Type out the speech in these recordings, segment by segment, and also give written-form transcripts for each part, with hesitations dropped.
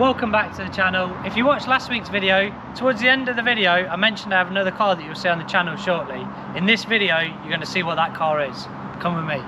welcome back to the channel. If you watched last week's video, towards the end of the video I mentioned I have another car that you'll see on the channel shortly. In this video you're going to see what that car is. Come with me.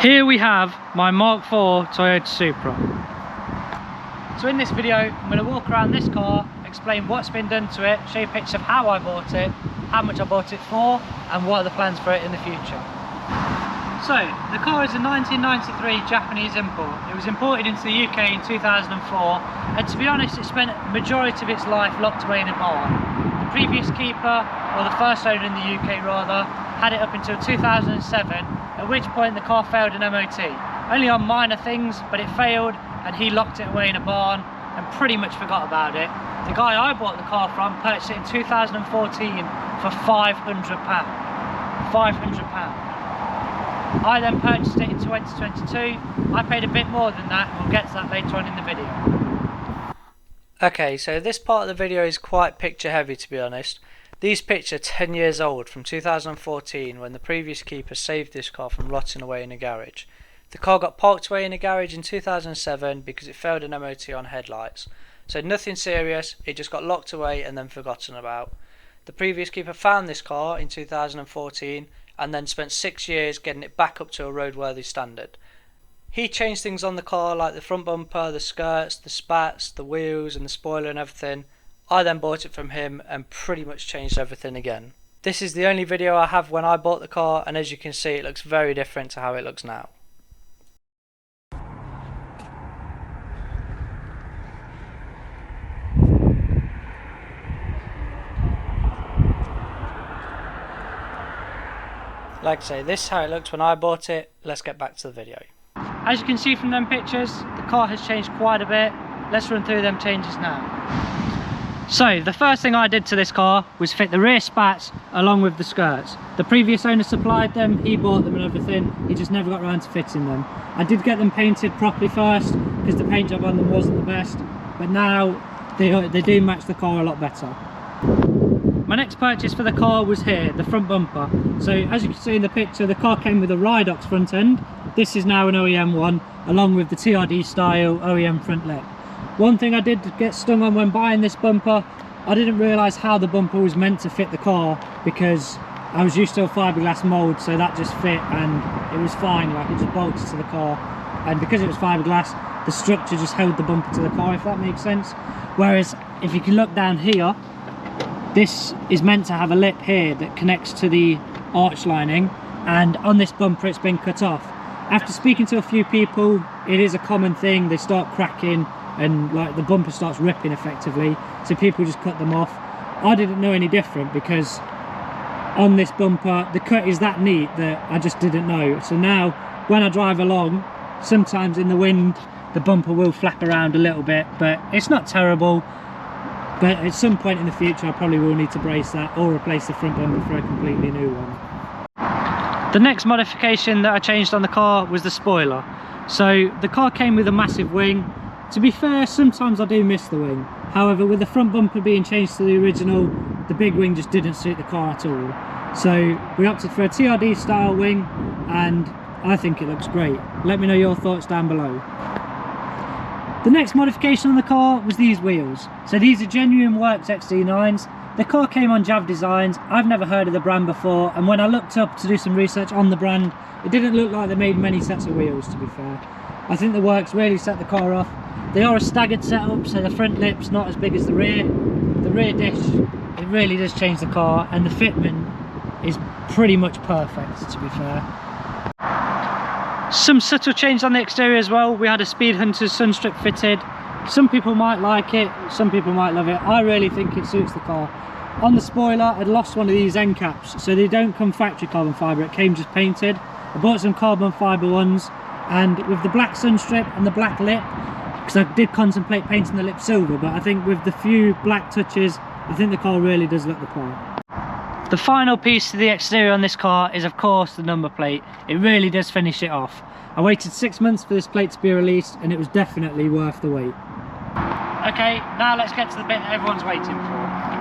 Here we have my MK4 Toyota Supra. So in this video, I'm going to walk around this car, explain what's been done to it, show you pictures of how I bought it, how much I bought it for, and what are the plans for it in the future. So, the car is a 1993 Japanese import. It was imported into the UK in 2004, and to be honest, it spent the majority of its life locked away in a barn. The previous keeper, or the first owner in the UK rather, had it up until 2007, at which point the car failed an MOT. Only on minor things, but it failed and he locked it away in a barn and pretty much forgot about it. The guy I bought the car from purchased it in 2014 for £500. £500. I then purchased it in 2022. I paid a bit more than that, and we'll get to that later on in the video. Okay, so this part of the video is quite picture heavy, to be honest. These pictures are 10 years old, from 2014, when the previous keeper saved this car from rotting away in a garage. The car got parked away in a garage in 2007 because it failed an MOT on headlights. So nothing serious, it just got locked away and then forgotten about. The previous keeper found this car in 2014 and then spent 6 years getting it back up to a roadworthy standard. He changed things on the car like the front bumper, the skirts, the spats, the wheels and the spoiler and everything. I then bought it from him and pretty much changed everything again. This is the only video I have when I bought the car, and as you can see it looks very different to how it looks now. Like I say, this is how it looks when I bought it. Let's get back to the video. As you can see from them pictures, the car has changed quite a bit. Let's run through them changes now. So, the first thing I did to this car was fit the rear spats along with the skirts. The previous owner supplied them, he bought them and everything, he just never got around to fitting them. I did get them painted properly first, because the paint job on them wasn't the best, but now they do match the car a lot better. My next purchase for the car was here, the front bumper. So, as you can see in the picture, the car came with a Ridox front end. This is now an OEM one, along with the TRD style OEM front lip. One thing I did get stung on when buying this bumper, I didn't realise how the bumper was meant to fit the car, because I was used to a fiberglass mould, so that just fit and it was fine, like it just bolted to the car, and because it was fiberglass the structure just held the bumper to the car, if that makes sense. Whereas if you can look down here, this is meant to have a lip here that connects to the arch lining, and on this bumper it's been cut off. After speaking to a few people, it is a common thing, they start cracking and like the bumper starts ripping effectively, so people just cut them off. I didn't know any different because on this bumper the cut is that neat that I just didn't know. So now when I drive along, sometimes in the wind the bumper will flap around a little bit, but it's not terrible. But at some point in the future I probably will need to brace that or replace the front bumper for a completely new one. The next modification that I changed on the car was the spoiler. So the car came with a massive wing. To be fair, sometimes I do miss the wing. However, with the front bumper being changed to the original, the big wing just didn't suit the car at all. So we opted for a TRD style wing, and I think it looks great. Let me know your thoughts down below. The next modification on the car was these wheels. So these are genuine Works XD9s. The car came on Jav Designs. I've never heard of the brand before, and when I looked up to do some research on the brand, it didn't look like they made many sets of wheels, to be fair. I think the Works really set the car off. They are a staggered setup, so the front lip's not as big as the rear. The the rear dish, it really does change the car, and the fitment is pretty much perfect, to be fair. Some subtle change on the exterior as well. We had a Speed Hunter sunstrip fitted. Some people might like it, some people might love it. I really think it suits the car. On the spoiler, I'd lost one of these end caps, so they don't come factory carbon fibre, it came just painted. I bought some carbon fibre ones, and with the black sunstrip and the black lip, because I did contemplate painting the lip silver, but I think with the few black touches, I think the car really does look the part. The final piece to the exterior on this car is of course the number plate. It really does finish it off. I waited 6 months for this plate to be released, and it was definitely worth the wait. Okay, now let's get to the bit that everyone's waiting for.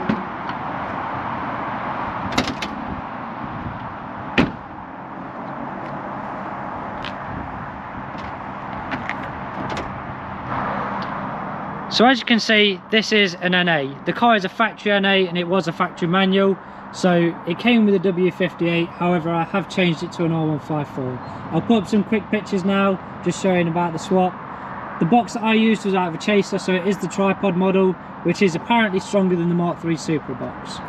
So as you can see, this is an NA. The car is a factory NA and it was a factory manual. So it came with a W58, however I have changed it to an R154. I'll put up some quick pictures now, just showing about the swap. The box that I used was out of a Chaser, so it is the tripod model, which is apparently stronger than the Mark III Supra box.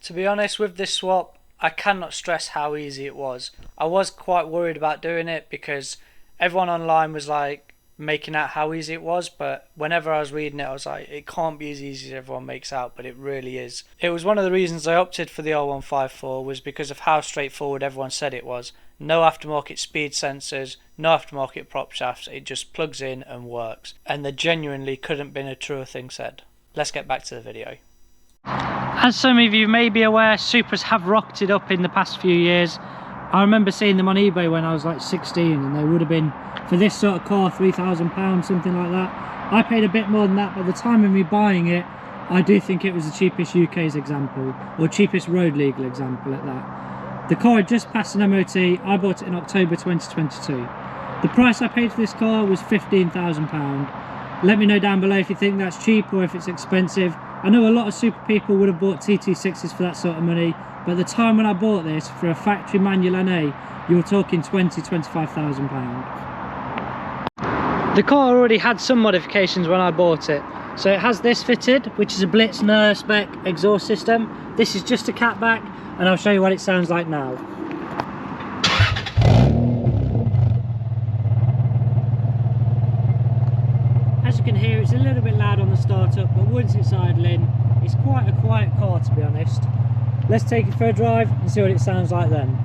To be honest, with this swap, I cannot stress how easy it was. I was quite worried about doing it because everyone online was like making out how easy it was, but whenever I was reading it I was like, it can't be as easy as everyone makes out, but it really is. It was one of the reasons I opted for the R154, was because of how straightforward everyone said it was. No aftermarket speed sensors, no aftermarket prop shafts, it just plugs in and works, and there genuinely couldn't have been a truer thing said. Let's get back to the video. As some of you may be aware, Supras have rocketed up in the past few years. I remember seeing them on eBay when I was like 16, and they would have been, for this sort of car, £3,000, something like that. I paid a bit more than that, but at the time of me buying it, I do think it was the cheapest UK's example, or cheapest road legal example at that. The car had just passed an MOT, I bought it in October 2022. The price I paid for this car was £15,000. Let me know down below if you think that's cheap or if it's expensive. I know a lot of Supra people would have bought TT6s for that sort of money, but at the time when I bought this, for a factory manual NA, you were talking £20,000–£25,000. The car already had some modifications when I bought it. So it has this fitted, which is a Blitzner spec exhaust system. This is just a catback, and I'll show you what it sounds like now. As you can hear, it's a little bit loud on the startup, but once it's idling, it's quite a quiet car, to be honest. Let's take it for a drive and see what it sounds like then.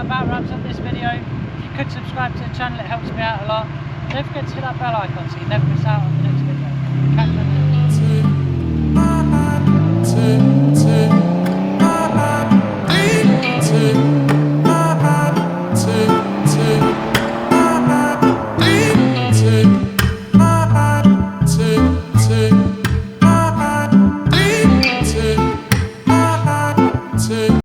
About wraps up this video. If you could subscribe to the channel, it helps me out a lot. Don't forget to hit that bell icon so you never miss out on